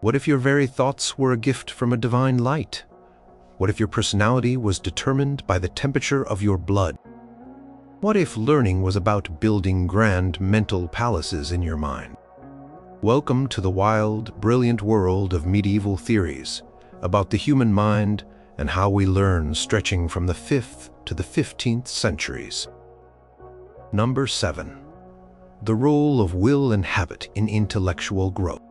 What if your very thoughts were a gift from a divine light? What if your personality was determined by the temperature of your blood? What if learning was about building grand mental palaces in your mind? Welcome to the wild, brilliant world of medieval theories about the human mind and how we learn, stretching from the 5th to the 15th centuries. Number 7. The role of will and habit in intellectual growth.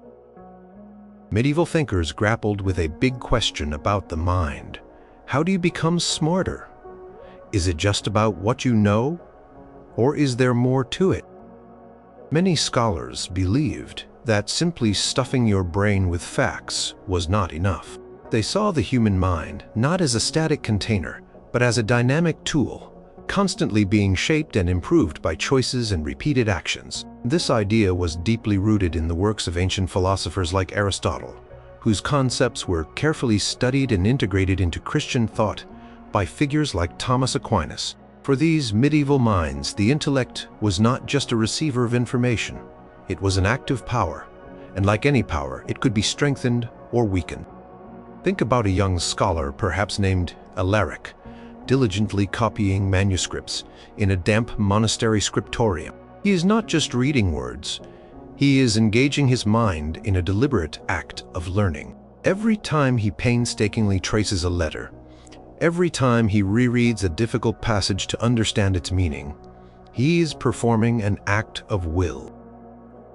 Medieval thinkers grappled with a big question about the mind. How do you become smarter? Is it just about what you know, or is there more to it? Many scholars believed that simply stuffing your brain with facts was not enough. They saw the human mind not as a static container, but as a dynamic tool, constantly being shaped and improved by choices and repeated actions. This idea was deeply rooted in the works of ancient philosophers like Aristotle, whose concepts were carefully studied and integrated into Christian thought by figures like Thomas Aquinas. For these medieval minds, the intellect was not just a receiver of information. It was an active power, and like any power, it could be strengthened or weakened. Think about a young scholar, perhaps named Alaric, diligently copying manuscripts in a damp monastery scriptorium. He is not just reading words, he is engaging his mind in a deliberate act of learning. Every time he painstakingly traces a letter, every time he rereads a difficult passage to understand its meaning, he is performing an act of will.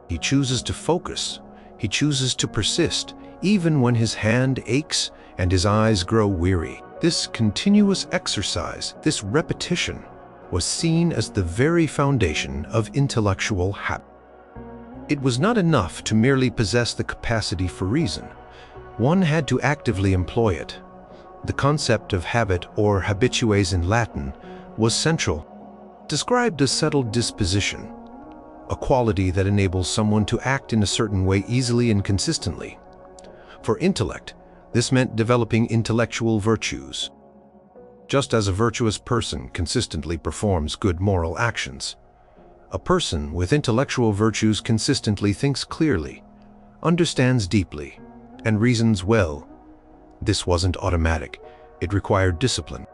He chooses to focus, he chooses to persist, even when his hand aches and his eyes grow weary. This continuous exercise, this repetition, was seen as the very foundation of intellectual habit. It was not enough to merely possess the capacity for reason. One had to actively employ it. The concept of habit, or habitues in Latin, was central. Described as settled disposition, a quality that enables someone to act in a certain way easily and consistently. For intellect, this meant developing intellectual virtues. Just as a virtuous person consistently performs good moral actions, a person with intellectual virtues consistently thinks clearly, understands deeply, and reasons well. This wasn't automatic. It required discipline.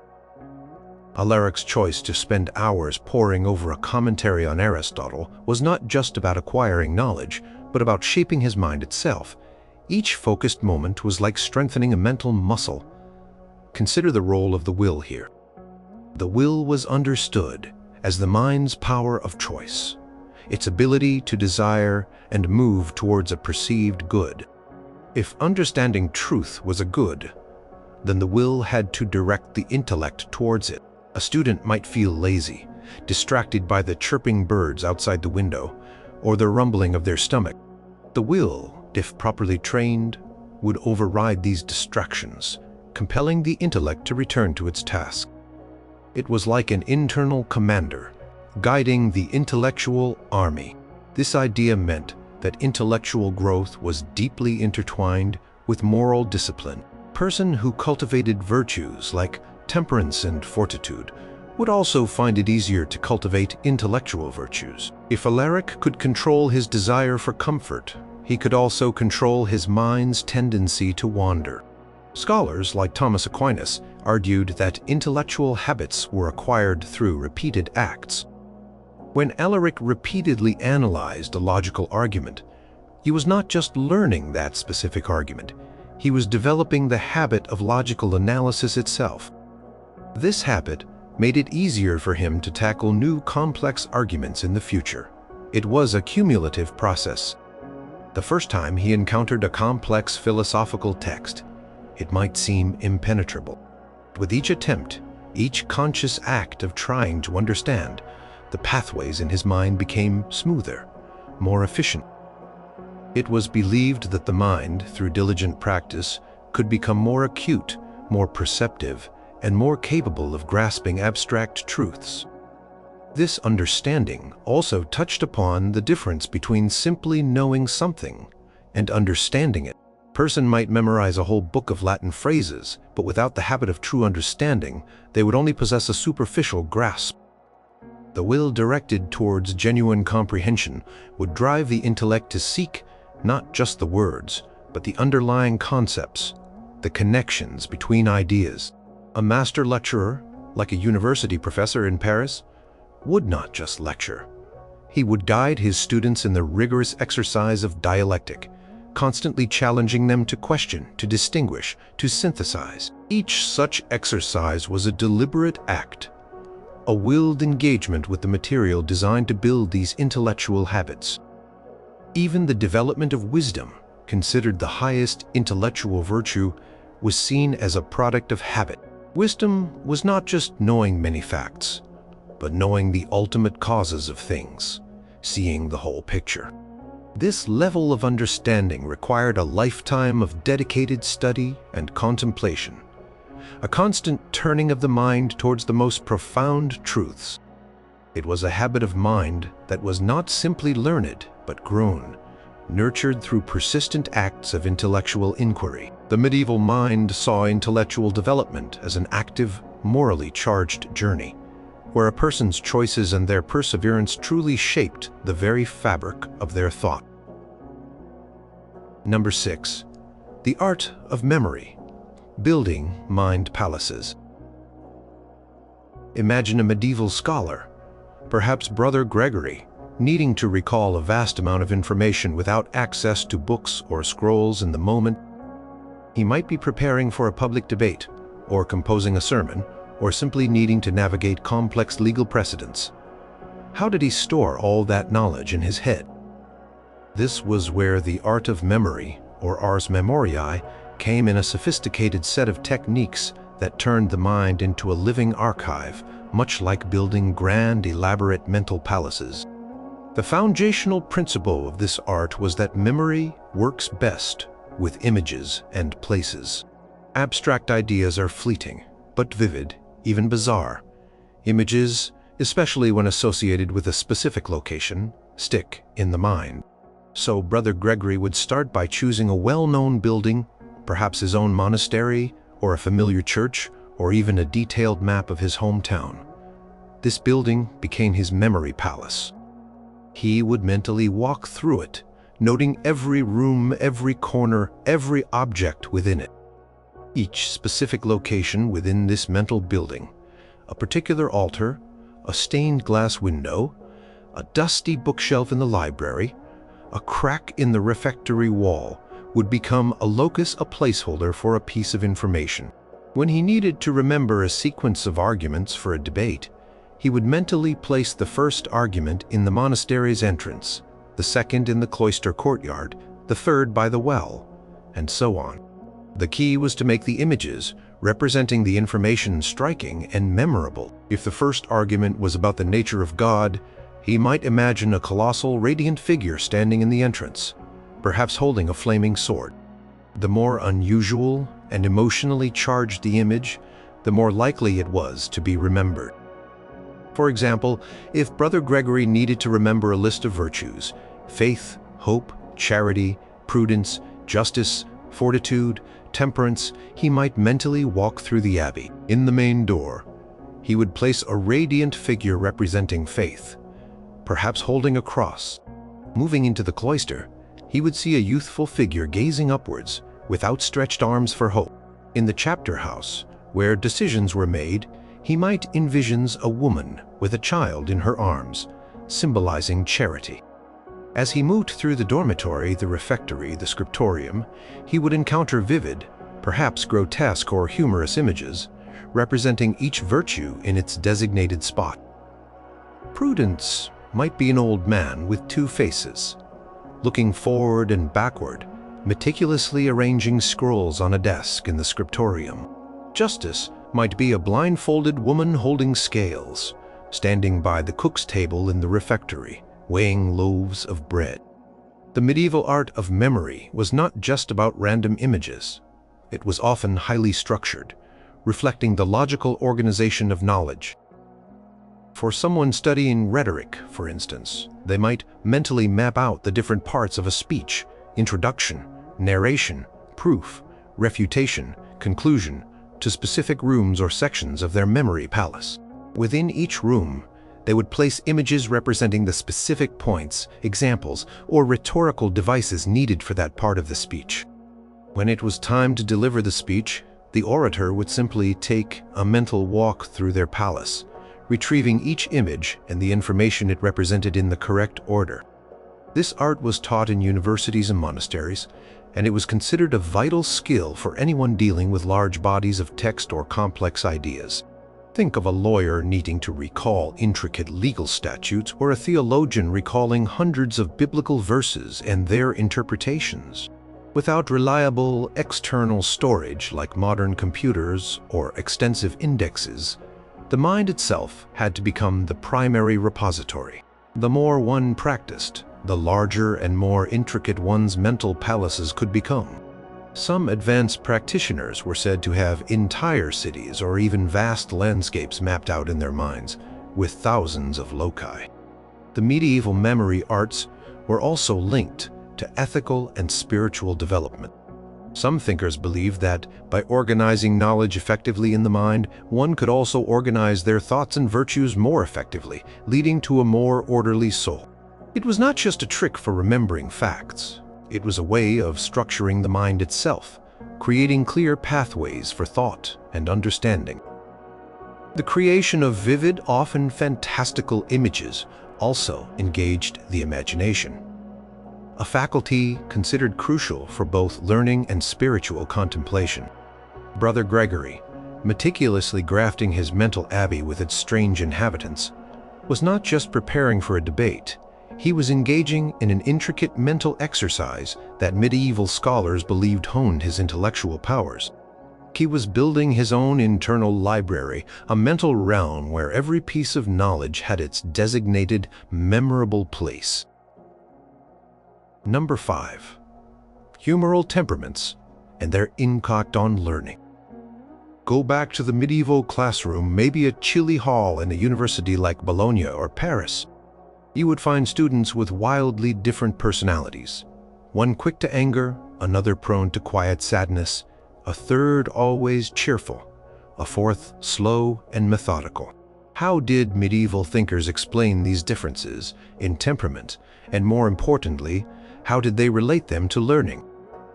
Alaric's choice to spend hours poring over a commentary on Aristotle was not just about acquiring knowledge, but about shaping his mind itself. Each focused moment was like strengthening a mental muscle. Consider the role of the will here. The will was understood as the mind's power of choice, its ability to desire and move towards a perceived good. If understanding truth was a good, then the will had to direct the intellect towards it. A student might feel lazy, distracted by the chirping birds outside the window or the rumbling of their stomach. The will, if properly trained, would override these distractions, compelling the intellect to return to its task. It was like an internal commander, guiding the intellectual army. This idea meant that intellectual growth was deeply intertwined with moral discipline. A person who cultivated virtues like temperance and fortitude would also find it easier to cultivate intellectual virtues. If Alaric could control his desire for comfort, he could also control his mind's tendency to wander. Scholars like Thomas Aquinas argued that intellectual habits were acquired through repeated acts. When Alaric repeatedly analyzed a logical argument, he was not just learning that specific argument, he was developing the habit of logical analysis itself. This habit made it easier for him to tackle new complex arguments in the future. It was a cumulative process. The first time he encountered a complex philosophical text, it might seem impenetrable. With each attempt, each conscious act of trying to understand, the pathways in his mind became smoother, more efficient. It was believed that the mind, through diligent practice, could become more acute, more perceptive, and more capable of grasping abstract truths. This understanding also touched upon the difference between simply knowing something and understanding it. A person might memorize a whole book of Latin phrases, but without the habit of true understanding, they would only possess a superficial grasp. The will directed towards genuine comprehension would drive the intellect to seek not just the words, but the underlying concepts, the connections between ideas. A master lecturer, like a university professor in Paris, would not just lecture. He would guide his students in the rigorous exercise of dialectic, constantly challenging them to question, to distinguish, to synthesize. Each such exercise was a deliberate act, a willed engagement with the material designed to build these intellectual habits. Even the development of wisdom, considered the highest intellectual virtue, was seen as a product of habit. Wisdom was not just knowing many facts, but knowing the ultimate causes of things, seeing the whole picture. This level of understanding required a lifetime of dedicated study and contemplation, a constant turning of the mind towards the most profound truths. It was a habit of mind that was not simply learned, but grown, nurtured through persistent acts of intellectual inquiry. The medieval mind saw intellectual development as an active, morally charged journey, where a person's choices and their perseverance truly shaped the very fabric of their thought. Number 6. The art of memory. Building mind palaces. Imagine a medieval scholar, perhaps Brother Gregory, needing to recall a vast amount of information without access to books or scrolls in the moment. He might be preparing for a public debate, or composing a sermon, or simply needing to navigate complex legal precedents. How did he store all that knowledge in his head? This was where the art of memory, or ars memoriae, came in, a sophisticated set of techniques that turned the mind into a living archive, much like building grand, elaborate mental palaces. The foundational principle of this art was that memory works best with images and places. Abstract ideas are fleeting, but vivid, even bizarre. Images, especially when associated with a specific location, stick in the mind. So Brother Gregory would start by choosing a well-known building, perhaps his own monastery, or a familiar church, or even a detailed map of his hometown. This building became his memory palace. He would mentally walk through it, noting every room, every corner, every object within it. Each specific location within this mental building, a particular altar, a stained glass window, a dusty bookshelf in the library, a crack in the refectory wall, would become a locus, a placeholder for a piece of information. When he needed to remember a sequence of arguments for a debate, he would mentally place the first argument in the monastery's entrance, the second in the cloister courtyard, the third by the well, and so on. The key was to make the images representing the information striking and memorable. If the first argument was about the nature of God, he might imagine a colossal, radiant figure standing in the entrance, perhaps holding a flaming sword. The more unusual and emotionally charged the image, the more likely it was to be remembered. For example, if Brother Gregory needed to remember a list of virtues, faith, hope, charity, prudence, justice, fortitude, temperance, he might mentally walk through the abbey. In the main door, he would place a radiant figure representing faith, perhaps holding a cross. Moving into the cloister, he would see a youthful figure gazing upwards with outstretched arms for hope. In the chapter house, where decisions were made, he might envision a woman with a child in her arms, symbolizing charity. As he moved through the dormitory, the refectory, the scriptorium, he would encounter vivid, perhaps grotesque or humorous images, representing each virtue in its designated spot. Prudence might be an old man with two faces, looking forward and backward, meticulously arranging scrolls on a desk in the scriptorium. Justice might be a blindfolded woman holding scales, standing by the cook's table in the refectory, weighing loaves of bread. The medieval art of memory was not just about random images. It was often highly structured, reflecting the logical organization of knowledge. For someone studying rhetoric, for instance, they might mentally map out the different parts of a speech: introduction, narration, proof, refutation, conclusion, to specific rooms or sections of their memory palace. Within each room, they would place images representing the specific points, examples, or rhetorical devices needed for that part of the speech. When it was time to deliver the speech, the orator would simply take a mental walk through their palace, retrieving each image and the information it represented in the correct order. This art was taught in universities and monasteries, and it was considered a vital skill for anyone dealing with large bodies of text or complex ideas. Think of a lawyer needing to recall intricate legal statutes, or a theologian recalling hundreds of biblical verses and their interpretations. Without reliable external storage like modern computers or extensive indexes, the mind itself had to become the primary repository. The more one practiced, the larger and more intricate one's mental palaces could become. Some advanced practitioners were said to have entire cities or even vast landscapes mapped out in their minds, with thousands of loci. The medieval memory arts were also linked to ethical and spiritual development. Some thinkers believed that by organizing knowledge effectively in the mind, one could also organize their thoughts and virtues more effectively, leading to a more orderly soul. It was not just a trick for remembering facts. It was a way of structuring the mind itself, creating clear pathways for thought and understanding. The creation of vivid, often fantastical images also engaged the imagination, a faculty considered crucial for both learning and spiritual contemplation. Brother Gregory, meticulously grafting his mental abbey with its strange inhabitants, was not just preparing for a debate. He was engaging in an intricate mental exercise that medieval scholars believed honed his intellectual powers. He was building his own internal library, a mental realm where every piece of knowledge had its designated, memorable place. Number 5. Humoral temperaments and their impact on learning. Go back to the medieval classroom, maybe a chilly hall in a university like Bologna or Paris. You would find students with wildly different personalities. One quick to anger, another prone to quiet sadness, a third always cheerful, a fourth slow and methodical. How did medieval thinkers explain these differences in temperament, and more importantly, how did they relate them to learning?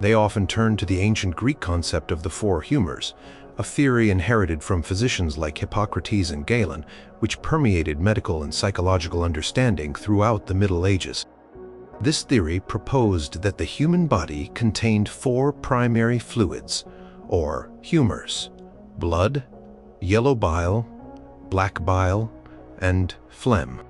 They often turned to the ancient Greek concept of the four humors, a theory inherited from physicians like Hippocrates and Galen, which permeated medical and psychological understanding throughout the Middle Ages. This theory proposed that the human body contained four primary fluids, or humors: blood, yellow bile, black bile, and phlegm.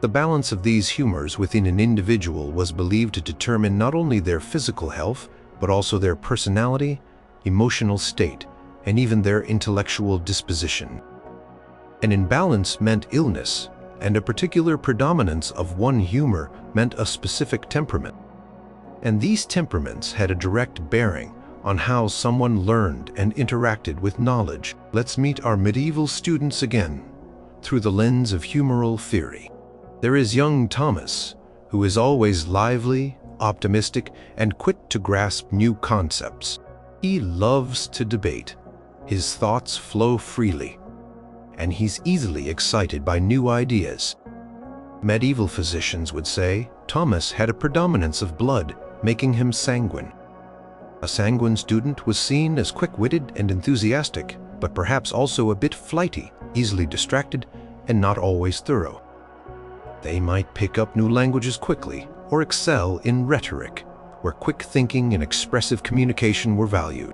The balance of these humors within an individual was believed to determine not only their physical health, but also their personality, emotional state, and even their intellectual disposition. An imbalance meant illness, and a particular predominance of one humor meant a specific temperament. And these temperaments had a direct bearing on how someone learned and interacted with knowledge. Let's meet our medieval students again through the lens of humoral theory. There is young Thomas, who is always lively, optimistic, and quick to grasp new concepts. He loves to debate. His thoughts flow freely, and he's easily excited by new ideas. Medieval physicians would say Thomas had a predominance of blood, making him sanguine. A sanguine student was seen as quick-witted and enthusiastic, but perhaps also a bit flighty, easily distracted, and not always thorough. They might pick up new languages quickly or excel in rhetoric, where quick thinking and expressive communication were valued.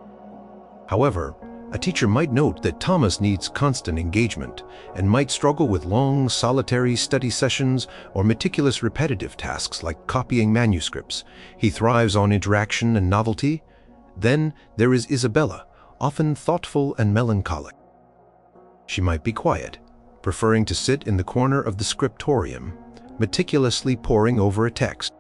However, a teacher might note that Thomas needs constant engagement and might struggle with long, solitary study sessions or meticulous repetitive tasks like copying manuscripts. He thrives on interaction and novelty. Then there is Isabella, often thoughtful and melancholic. She might be quiet, preferring to sit in the corner of the scriptorium, meticulously poring over a text.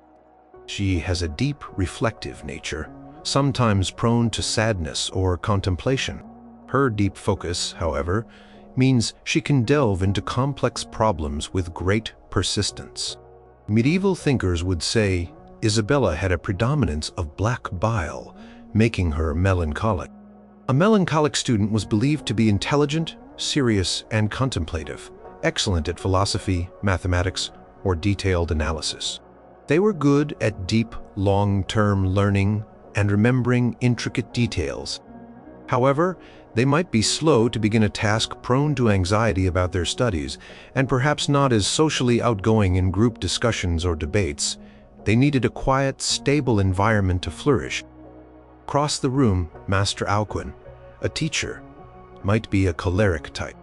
She has a deep, reflective nature, sometimes prone to sadness or contemplation. Her deep focus, however, means she can delve into complex problems with great persistence. Medieval thinkers would say Isabella had a predominance of black bile, making her melancholic. A melancholic student was believed to be intelligent, serious, and contemplative, excellent at philosophy, mathematics, or detailed analysis. They were good at deep, long-term learning, and remembering intricate details. However, they might be slow to begin a task, prone to anxiety about their studies, and perhaps not as socially outgoing in group discussions or debates. They needed a quiet, stable environment to flourish. Across the room, Master Alcuin, a teacher, might be a choleric type.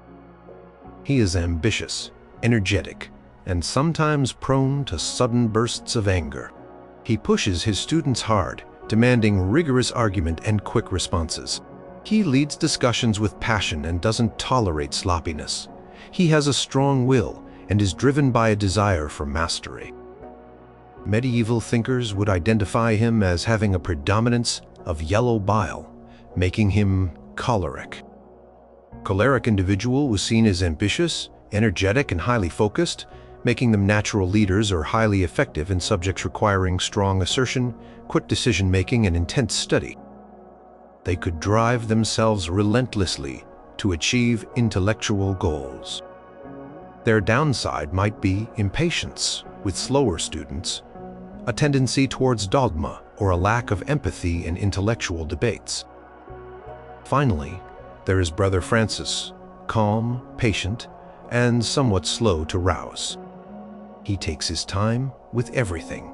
He is ambitious, energetic, and sometimes prone to sudden bursts of anger. He pushes his students hard, demanding rigorous argument and quick responses. He leads discussions with passion and doesn't tolerate sloppiness. He has a strong will and is driven by a desire for mastery. Medieval thinkers would identify him as having a predominance of yellow bile, making him choleric. Choleric individual was seen as ambitious, energetic, and highly focused, making them natural leaders or highly effective in subjects requiring strong assertion, quick decision-making, and intense study. They could drive themselves relentlessly to achieve intellectual goals. Their downside might be impatience with slower students, a tendency towards dogma, or a lack of empathy in intellectual debates. Finally, there is Brother Francis, calm, patient, and somewhat slow to rouse. He takes his time with everything,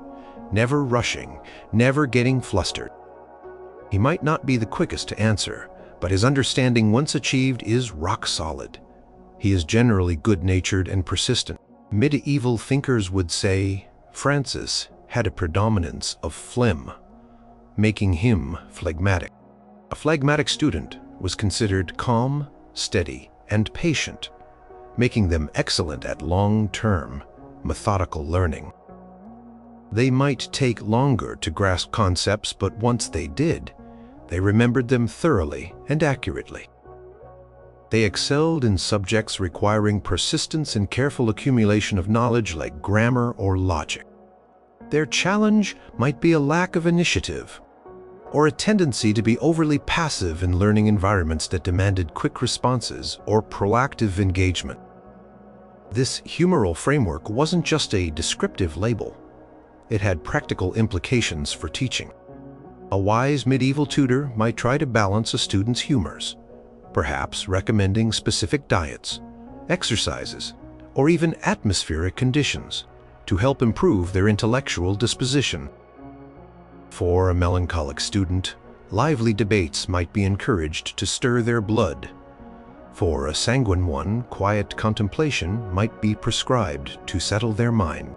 never rushing, never getting flustered. He might not be the quickest to answer, but his understanding once achieved is rock solid. He is generally good-natured and persistent. Medieval thinkers would say Francis had a predominance of phlegm, making him phlegmatic. A phlegmatic student was considered calm, steady, and patient, making them excellent at long-term, methodical learning. They might take longer to grasp concepts, but once they did, they remembered them thoroughly and accurately. They excelled in subjects requiring persistence and careful accumulation of knowledge like grammar or logic. Their challenge might be a lack of initiative, or a tendency to be overly passive in learning environments that demanded quick responses or proactive engagement. This humoral framework wasn't just a descriptive label. It had practical implications for teaching. A wise medieval tutor might try to balance a student's humors, perhaps recommending specific diets, exercises, or even atmospheric conditions to help improve their intellectual disposition. For a melancholic student, lively debates might be encouraged to stir their blood. For a sanguine one, quiet contemplation might be prescribed to settle their mind.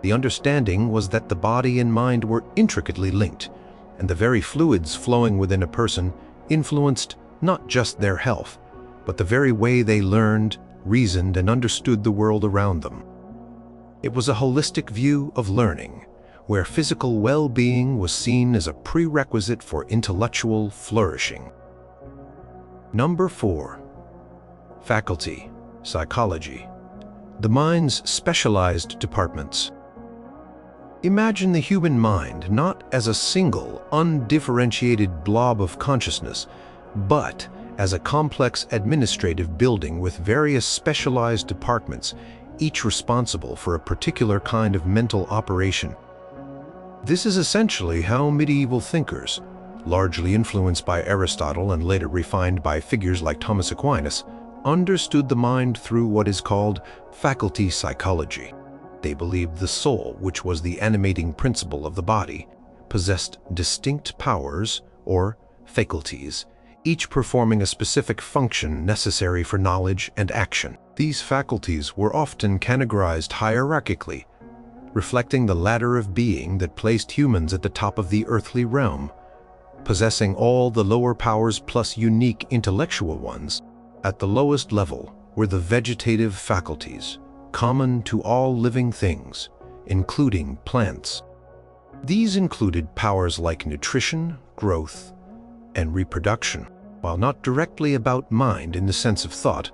The understanding was that the body and mind were intricately linked, and the very fluids flowing within a person influenced not just their health, but the very way they learned, reasoned, and understood the world around them. It was a holistic view of learning, where physical well-being was seen as a prerequisite for intellectual flourishing. Number 4. Faculty, psychology. The mind's specialized departments. Imagine the human mind not as a single, undifferentiated blob of consciousness, but as a complex administrative building with various specialized departments, each responsible for a particular kind of mental operation. This is essentially how medieval thinkers, largely influenced by Aristotle and later refined by figures like Thomas Aquinas, understood the mind through what is called faculty psychology. They believed the soul, which was the animating principle of the body, possessed distinct powers, or faculties, each performing a specific function necessary for knowledge and action. These faculties were often categorized hierarchically, reflecting the ladder of being that placed humans at the top of the earthly realm, possessing all the lower powers plus unique intellectual ones. At the lowest level were the vegetative faculties, common to all living things, including plants. These included powers like nutrition, growth, and reproduction. While not directly about mind in the sense of thought,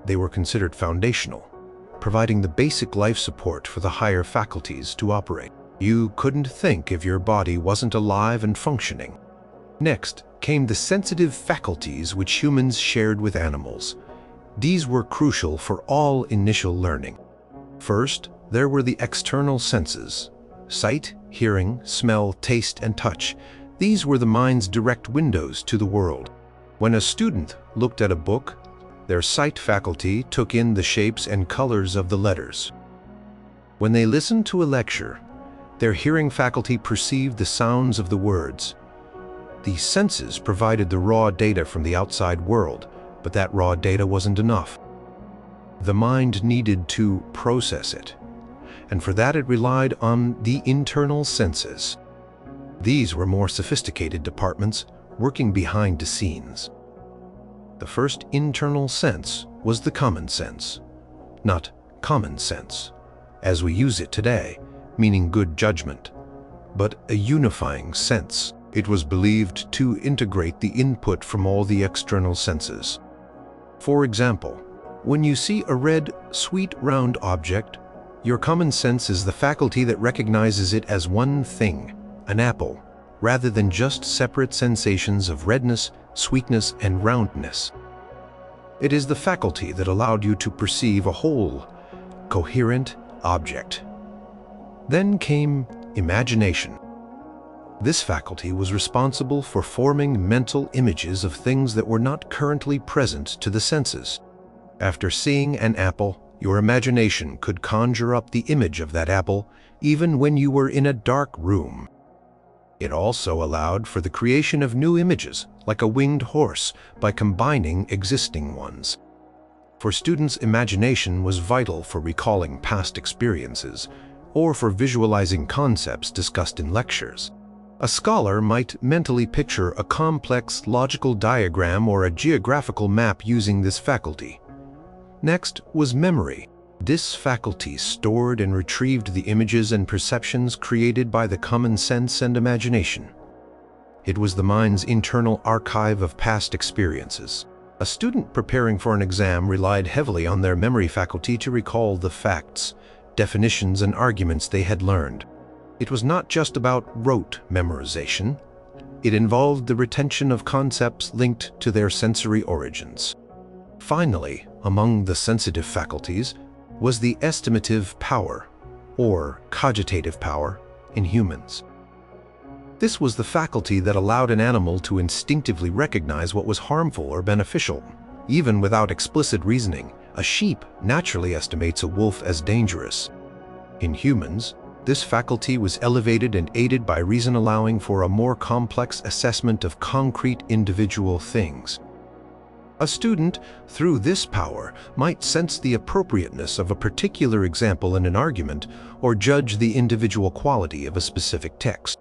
they were considered foundational, providing the basic life support for the higher faculties to operate. You couldn't think if your body wasn't alive and functioning. Next came the sensitive faculties which humans shared with animals. These were crucial for all initial learning. First, there were the external senses: sight, hearing, smell, taste, and touch. These were the mind's direct windows to the world. When a student looked at a book, their sight faculty took in the shapes and colors of the letters. When they listened to a lecture, their hearing faculty perceived the sounds of the words. The senses provided the raw data from the outside world, but that raw data wasn't enough. The mind needed to process it, and for that it relied on the internal senses. These were more sophisticated departments working behind the scenes. The first internal sense was the common sense, not common sense, as we use it today, meaning good judgment, but a unifying sense. It was believed to integrate the input from all the external senses. For example, when you see a red, sweet, round object, your common sense is the faculty that recognizes it as one thing, an apple, rather than just separate sensations of redness, sweetness, and roundness. It is the faculty that allowed you to perceive a whole, coherent object. Then came imagination. This faculty was responsible for forming mental images of things that were not currently present to the senses. After seeing an apple, your imagination could conjure up the image of that apple even when you were in a dark room. It also allowed for the creation of new images, like a winged horse, by combining existing ones. For students, imagination was vital for recalling past experiences, or for visualizing concepts discussed in lectures. A scholar might mentally picture a complex logical diagram or a geographical map using this faculty. Next was memory. This faculty stored and retrieved the images and perceptions created by the common sense and imagination. It was the mind's internal archive of past experiences. A student preparing for an exam relied heavily on their memory faculty to recall the facts, definitions, and arguments they had learned. It was not just about rote memorization. It involved the retention of concepts linked to their sensory origins. Finally, among the sensitive faculties was the estimative power, or cogitative power, in humans. This was the faculty that allowed an animal to instinctively recognize what was harmful or beneficial. Even without explicit reasoning, a sheep naturally estimates a wolf as dangerous. In humans, this faculty was elevated and aided by reason, allowing for a more complex assessment of concrete individual things. A student, through this power, might sense the appropriateness of a particular example in an argument or judge the individual quality of a specific text.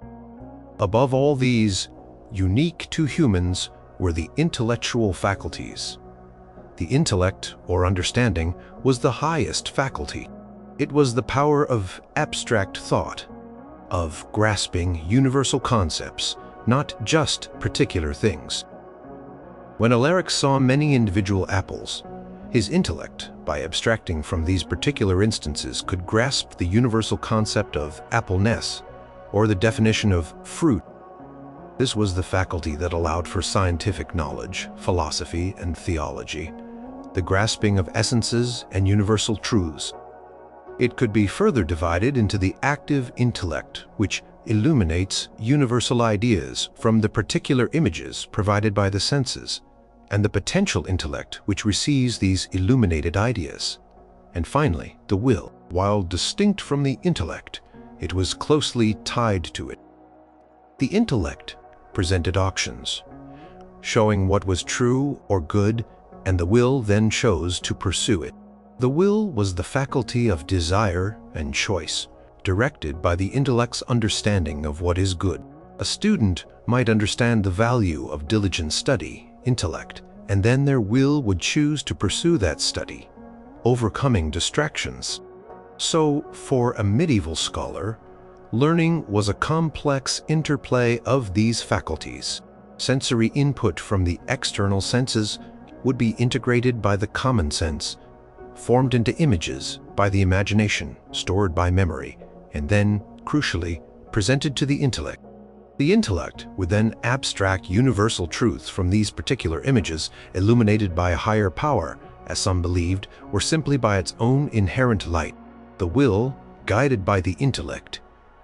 Above all these, unique to humans, were the intellectual faculties. The intellect, or understanding, was the highest faculty. It was the power of abstract thought, of grasping universal concepts, not just particular things. When Alaric saw many individual apples, his intellect, by abstracting from these particular instances, could grasp the universal concept of appleness, or the definition of fruit. This was the faculty that allowed for scientific knowledge, philosophy, and theology, the grasping of essences and universal truths. It could be further divided into the active intellect, which illuminates universal ideas from the particular images provided by the senses, and the potential intellect, which receives these illuminated ideas. And finally, the will. While distinct from the intellect, it was closely tied to it. The intellect presented options, showing what was true or good, and the will then chose to pursue it. The will was the faculty of desire and choice, directed by the intellect's understanding of what is good. A student might understand the value of diligent study, intellect, and then their will would choose to pursue that study, overcoming distractions. So, for a medieval scholar, learning was a complex interplay of these faculties. Sensory input from the external senses would be integrated by the common sense, formed into images by the imagination, stored by memory, and then, crucially, presented to the intellect. The intellect would then abstract universal truths from these particular images, illuminated by a higher power, as some believed, or simply by its own inherent light. The will, guided by the intellect,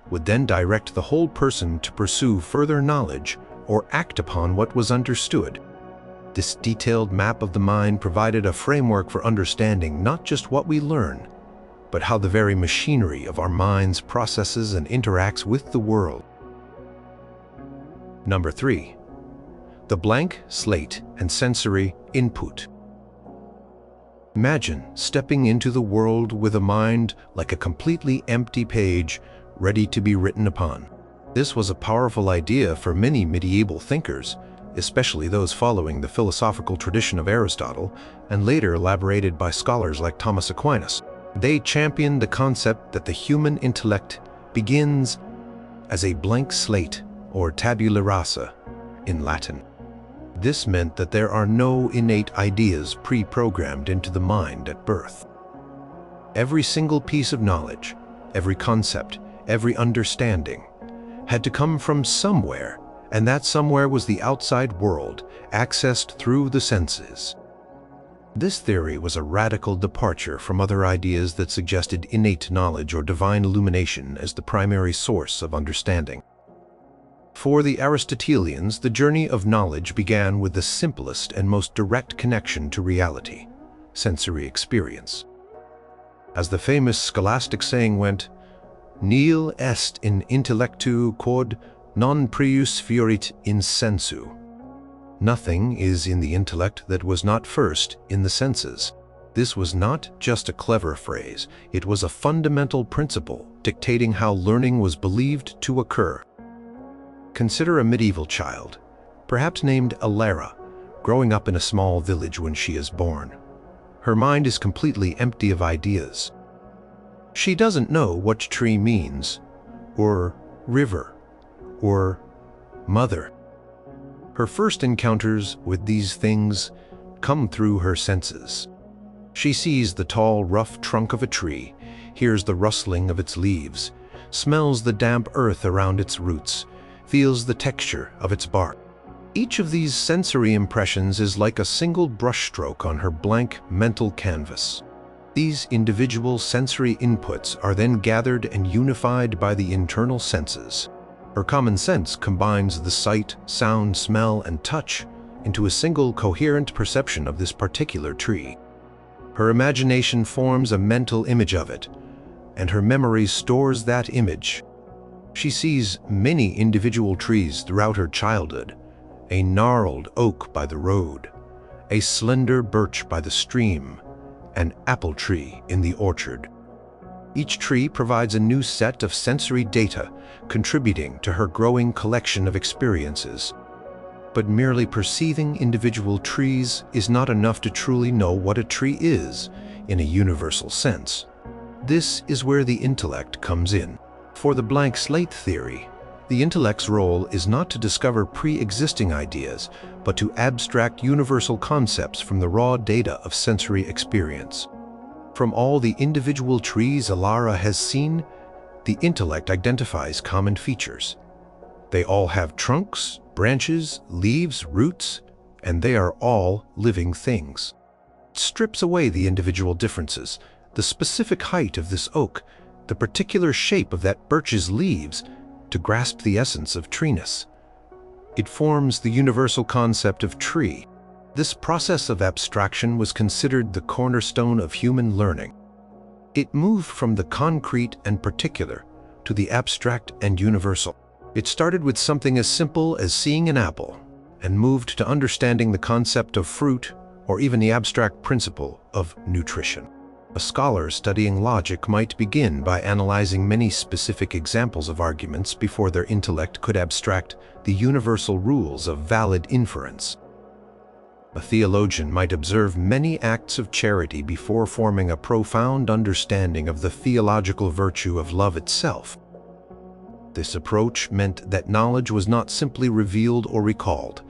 would then direct the whole person to pursue further knowledge or act upon what was understood. This detailed map of the mind provided a framework for understanding not just what we learn, but how the very machinery of our minds processes and interacts with the world. Number 3. The blank slate and sensory input. Imagine stepping into the world with a mind like a completely empty page ready to be written upon. This was a powerful idea for many medieval thinkers, especially those following the philosophical tradition of Aristotle and later elaborated by scholars like Thomas Aquinas. They championed the concept that the human intellect begins as a blank slate, or tabula rasa in Latin. This meant that there are no innate ideas pre-programmed into the mind at birth. Every single piece of knowledge, every concept, every understanding had to come from somewhere, and that somewhere was the outside world, accessed through the senses. This theory was a radical departure from other ideas that suggested innate knowledge or divine illumination as the primary source of understanding. For the Aristotelians, the journey of knowledge began with the simplest and most direct connection to reality, sensory experience. As the famous scholastic saying went, "Nihil est in intellectu quod non prius fuerit in sensu." Nothing is in the intellect that was not first in the senses. This was not just a clever phrase, it was a fundamental principle dictating how learning was believed to occur. Consider a medieval child, perhaps named Alara, growing up in a small village when she is born. Her mind is completely empty of ideas. She doesn't know what tree means, or river, or mother. Her first encounters with these things come through her senses. She sees the tall, rough trunk of a tree, hears the rustling of its leaves, smells the damp earth around its roots, feels the texture of its bark. Each of these sensory impressions is like a single brushstroke on her blank mental canvas. These individual sensory inputs are then gathered and unified by the internal senses. Her common sense combines the sight, sound, smell, and touch into a single coherent perception of this particular tree. Her imagination forms a mental image of it, and her memory stores that image. She sees many individual trees throughout her childhood, a gnarled oak by the road, a slender birch by the stream, an apple tree in the orchard. Each tree provides a new set of sensory data, contributing to her growing collection of experiences. But merely perceiving individual trees is not enough to truly know what a tree is in a universal sense. This is where the intellect comes in. For the blank slate theory, the intellect's role is not to discover pre-existing ideas, but to abstract universal concepts from the raw data of sensory experience. From all the individual trees Alara has seen, the intellect identifies common features. They all have trunks, branches, leaves, roots, and they are all living things. It strips away the individual differences, the specific height of this oak, the particular shape of that birch's leaves, to grasp the essence of treeness. It forms the universal concept of tree. This process of abstraction was considered the cornerstone of human learning. It moved from the concrete and particular to the abstract and universal. It started with something as simple as seeing an apple and moved to understanding the concept of fruit or even the abstract principle of nutrition. A scholar studying logic might begin by analyzing many specific examples of arguments before their intellect could abstract the universal rules of valid inference. A theologian might observe many acts of charity before forming a profound understanding of the theological virtue of love itself. This approach meant that knowledge was not simply revealed or recalled,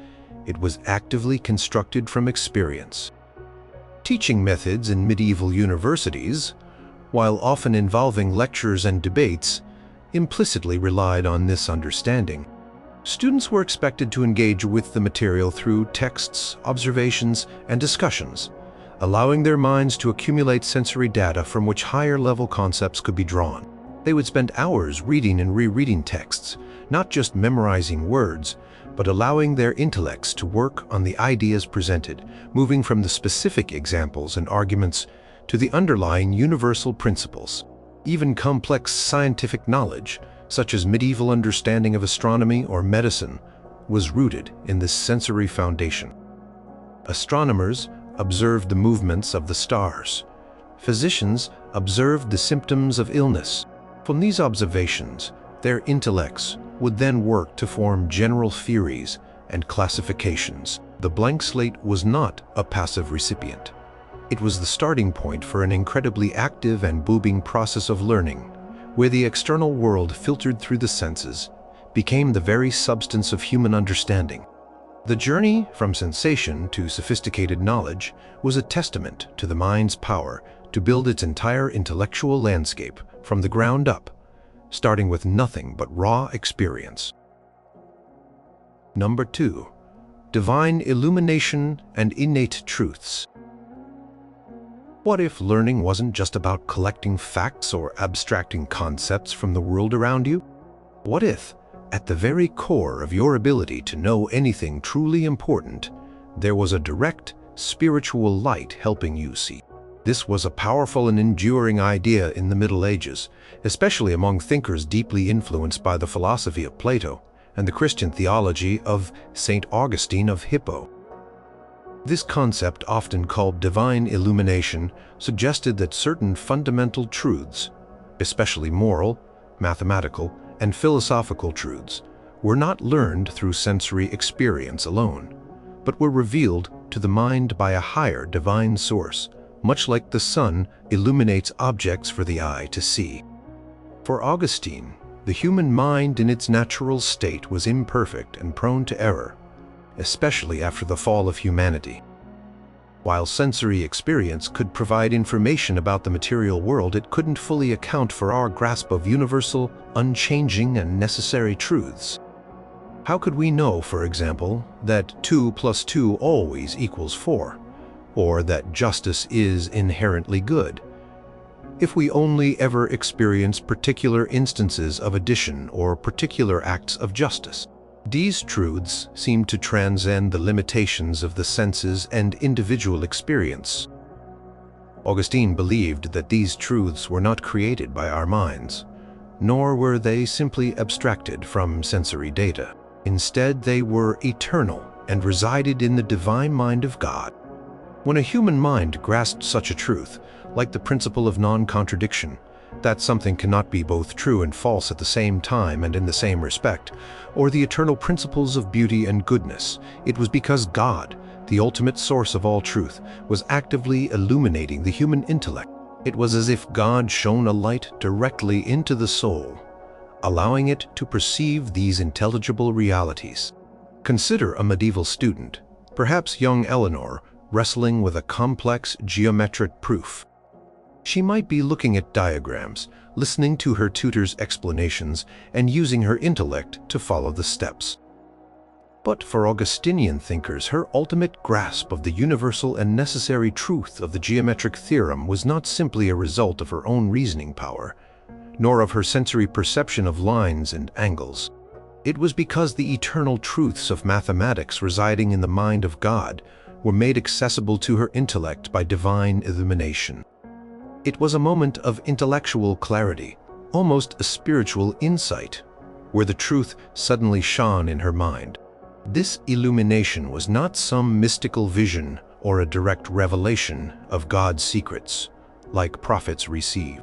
it was actively constructed from experience. Teaching methods in medieval universities, while often involving lectures and debates, implicitly relied on this understanding. Students were expected to engage with the material through texts, observations, and discussions, allowing their minds to accumulate sensory data from which higher-level concepts could be drawn. They would spend hours reading and rereading texts, not just memorizing words, but allowing their intellects to work on the ideas presented, moving from the specific examples and arguments to the underlying universal principles. Even complex scientific knowledge, such as medieval understanding of astronomy or medicine, was rooted in this sensory foundation. Astronomers observed the movements of the stars. Physicians observed the symptoms of illness. From these observations, their intellects would then work to form general theories and classifications. The blank slate was not a passive recipient. It was the starting point for an incredibly active and booming process of learning, where the external world filtered through the senses became the very substance of human understanding. The journey from sensation to sophisticated knowledge was a testament to the mind's power to build its entire intellectual landscape from the ground up, starting with nothing but raw experience. Number 2. Divine illumination and innate truths. What if learning wasn't just about collecting facts or abstracting concepts from the world around you? What if, at the very core of your ability to know anything truly important, there was a direct, spiritual light helping you see? This was a powerful and enduring idea in the Middle Ages, especially among thinkers deeply influenced by the philosophy of Plato and the Christian theology of St. Augustine of Hippo. This concept, often called divine illumination, suggested that certain fundamental truths, especially moral, mathematical, and philosophical truths, were not learned through sensory experience alone, but were revealed to the mind by a higher divine source, much like the sun illuminates objects for the eye to see. For Augustine, the human mind in its natural state was imperfect and prone to error, especially after the fall of humanity. While sensory experience could provide information about the material world, it couldn't fully account for our grasp of universal, unchanging, and necessary truths. How could we know, for example, that 2 + 2 always equals 4, or that justice is inherently good, if we only ever experience particular instances of addition or particular acts of justice? These truths seem to transcend the limitations of the senses and individual experience. Augustine believed that these truths were not created by our minds, nor were they simply abstracted from sensory data. Instead, they were eternal and resided in the divine mind of God. When a human mind grasped such a truth, like the principle of non-contradiction, that something cannot be both true and false at the same time and in the same respect, or the eternal principles of beauty and goodness, it was because God, the ultimate source of all truth, was actively illuminating the human intellect. It was as if God shone a light directly into the soul, allowing it to perceive these intelligible realities. Consider a medieval student, perhaps young Eleanor, wrestling with a complex geometric proof. She might be looking at diagrams, listening to her tutor's explanations, and using her intellect to follow the steps. But for Augustinian thinkers, her ultimate grasp of the universal and necessary truth of the geometric theorem was not simply a result of her own reasoning power, nor of her sensory perception of lines and angles. It was because the eternal truths of mathematics residing in the mind of God were made accessible to her intellect by divine illumination. It was a moment of intellectual clarity, almost a spiritual insight, where the truth suddenly shone in her mind. This illumination was not some mystical vision or a direct revelation of God's secrets, like prophets receive.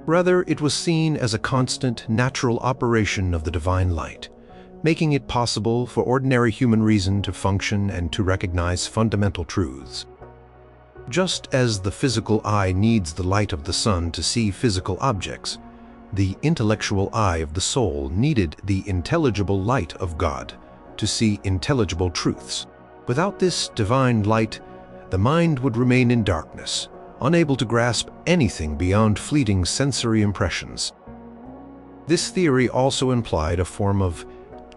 Rather, it was seen as a constant, natural operation of the divine light, making it possible for ordinary human reason to function and to recognize fundamental truths. Just as the physical eye needs the light of the sun to see physical objects, the intellectual eye of the soul needed the intelligible light of God to see intelligible truths. Without this divine light, the mind would remain in darkness, unable to grasp anything beyond fleeting sensory impressions. This theory also implied a form of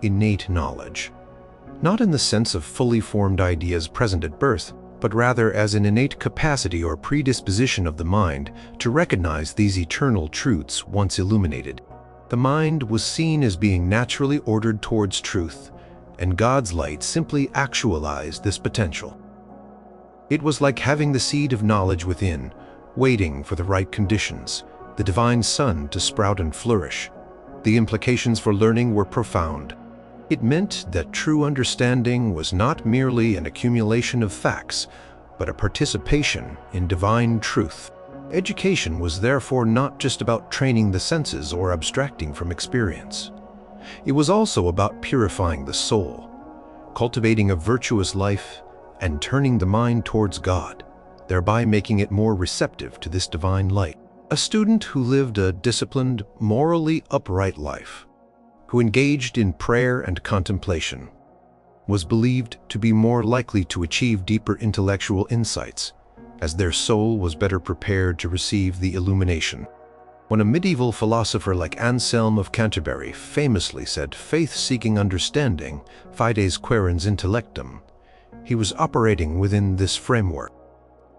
innate knowledge, not in the sense of fully formed ideas present at birth, but rather as an innate capacity or predisposition of the mind to recognize these eternal truths once illuminated. The mind was seen as being naturally ordered towards truth, and God's light simply actualized this potential. It was like having the seed of knowledge within, waiting for the right conditions, the divine sun to sprout and flourish. The implications for learning were profound. It meant that true understanding was not merely an accumulation of facts, but a participation in divine truth. Education was therefore not just about training the senses or abstracting from experience. It was also about purifying the soul, cultivating a virtuous life, and turning the mind towards God, thereby making it more receptive to this divine light. A student who lived a disciplined, morally upright life, who engaged in prayer and contemplation, was believed to be more likely to achieve deeper intellectual insights, as their soul was better prepared to receive the illumination. When a medieval philosopher like Anselm of Canterbury famously said, "Faith seeking understanding, fides quaerens intellectum," he was operating within this framework.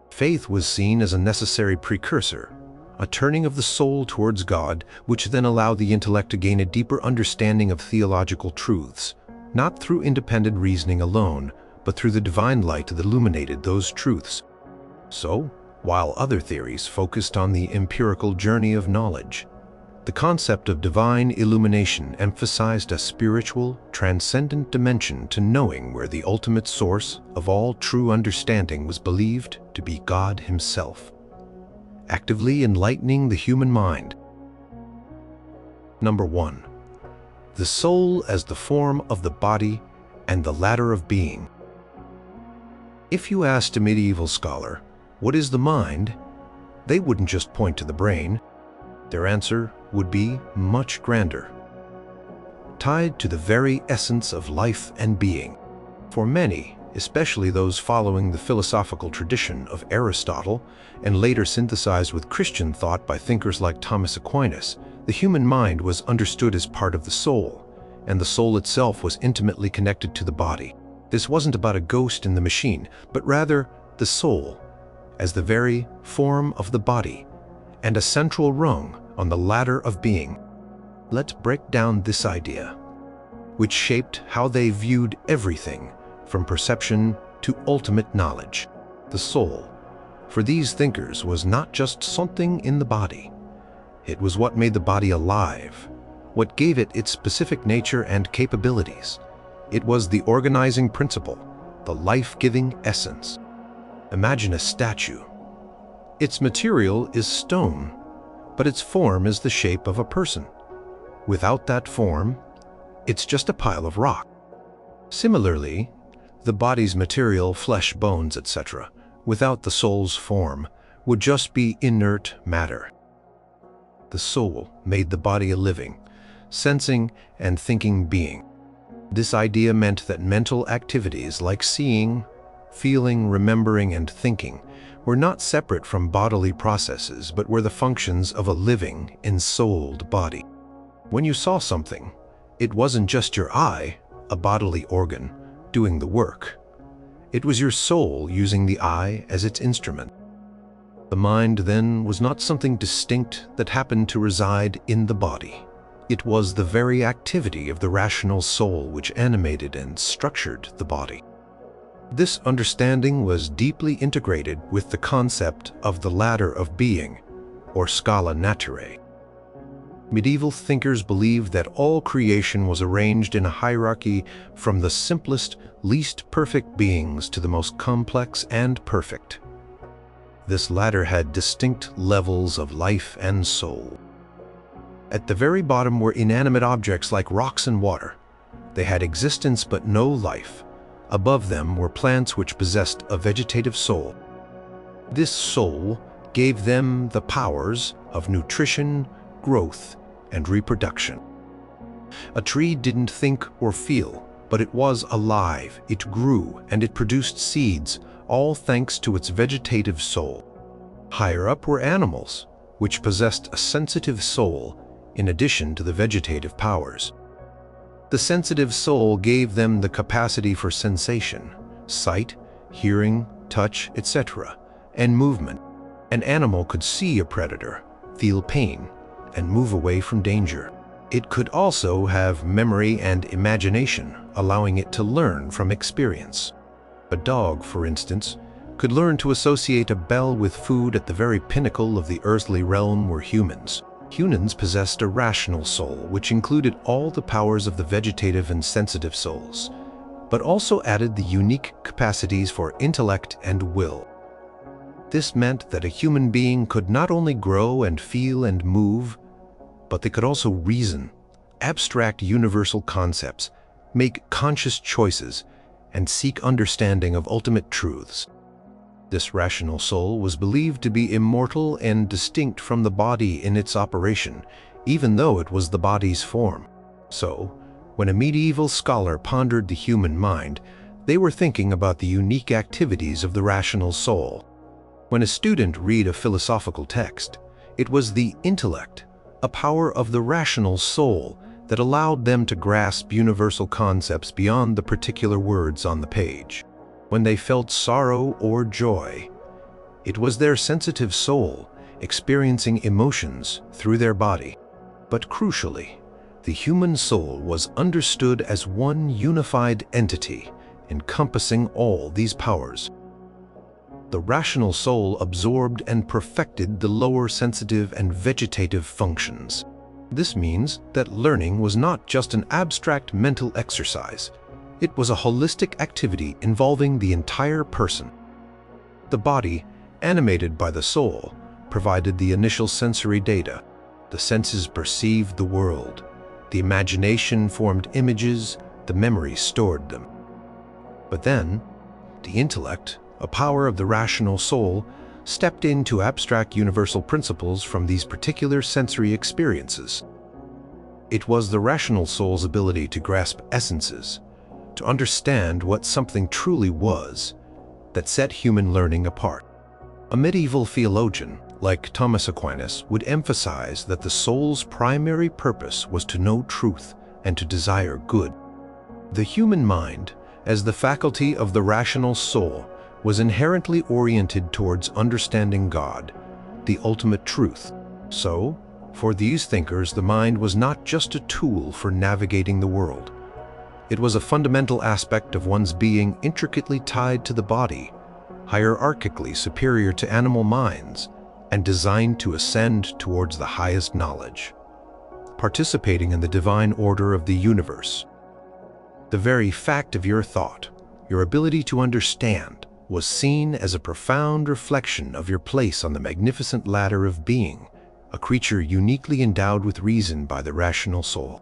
Faith was seen as a necessary precursor, a turning of the soul towards God, which then allowed the intellect to gain a deeper understanding of theological truths, not through independent reasoning alone, but through the divine light that illuminated those truths. So, while other theories focused on the empirical journey of knowledge, the concept of divine illumination emphasized a spiritual, transcendent dimension to knowing, where the ultimate source of all true understanding was believed to be God Himself, actively enlightening the human mind. Number 1. The soul as the form of the body and the ladder of being. If you asked a medieval scholar, "What is the mind?" they wouldn't just point to the brain. Their answer would be much grander, tied to the very essence of life and being. For many, especially those following the philosophical tradition of Aristotle and later synthesized with Christian thought by thinkers like Thomas Aquinas, the human mind was understood as part of the soul, and the soul itself was intimately connected to the body. This wasn't about a ghost in the machine, but rather the soul as the very form of the body and a central rung on the ladder of being. Let's break down this idea, which shaped how they viewed everything from perception to ultimate knowledge. The soul, for these thinkers, was not just something in the body. It was what made the body alive, what gave it its specific nature and capabilities. It was the organizing principle, the life-giving essence. Imagine a statue. Its material is stone, but its form is the shape of a person. Without that form, it's just a pile of rock. Similarly, the body's material, flesh, bones, etc., without the soul's form, would just be inert matter. The soul made the body a living, sensing and thinking being. This idea meant that mental activities like seeing, feeling, remembering, and thinking were not separate from bodily processes, but were the functions of a living, ensouled body. When you saw something, it wasn't just your eye, a bodily organ, doing the work. It was your soul using the eye as its instrument. The mind, then, was not something distinct that happened to reside in the body. It was the very activity of the rational soul which animated and structured the body. This understanding was deeply integrated with the concept of the ladder of being, or scala naturae. Medieval thinkers believed that all creation was arranged in a hierarchy from the simplest, least perfect beings to the most complex and perfect. This ladder had distinct levels of life and soul. At the very bottom were inanimate objects like rocks and water. They had existence but no life. Above them were plants which possessed a vegetative soul. This soul gave them the powers of nutrition, growth, and reproduction. A tree didn't think or feel, but it was alive, it grew, and it produced seeds, all thanks to its vegetative soul. Higher up were animals, which possessed a sensitive soul in addition to the vegetative powers. The sensitive soul gave them the capacity for sensation, sight, hearing, touch, etc., and movement. An animal could see a predator, feel pain, and move away from danger. It could also have memory and imagination, allowing it to learn from experience. A dog, for instance, could learn to associate a bell with food at the very pinnacle of the earthly realm were humans. Humans possessed a rational soul, which included all the powers of the vegetative and sensitive souls, but also added the unique capacities for intellect and will. This meant that a human being could not only grow and feel and move, but they could also reason, abstract universal concepts, make conscious choices, and seek understanding of ultimate truths. This rational soul was believed to be immortal and distinct from the body in its operation, even though it was the body's form. So, when a medieval scholar pondered the human mind, they were thinking about the unique activities of the rational soul. When a student read a philosophical text, it was the intellect, a power of the rational soul, that allowed them to grasp universal concepts beyond the particular words on the page. When they felt sorrow or joy, it was their sensitive soul experiencing emotions through their body. But crucially, the human soul was understood as one unified entity encompassing all these powers. The rational soul absorbed and perfected the lower sensitive and vegetative functions. This means that learning was not just an abstract mental exercise. It was a holistic activity involving the entire person. The body, animated by the soul, provided the initial sensory data. The senses perceived the world. The imagination formed images, the memory stored them. But then, the intellect, a power of the rational soul, stepped in to abstract universal principles from these particular sensory experiences. It was the rational soul's ability to grasp essences, to understand what something truly was, that set human learning apart. A medieval theologian, like Thomas Aquinas, would emphasize that the soul's primary purpose was to know truth and to desire good. The human mind, as the faculty of the rational soul, was inherently oriented towards understanding God, the ultimate truth. So, for these thinkers, the mind was not just a tool for navigating the world. It was a fundamental aspect of one's being, intricately tied to the body, hierarchically superior to animal minds, and designed to ascend towards the highest knowledge, participating in the divine order of the universe. The very fact of your thought, your ability to understand, was seen as a profound reflection of your place on the magnificent ladder of being, a creature uniquely endowed with reason by the rational soul.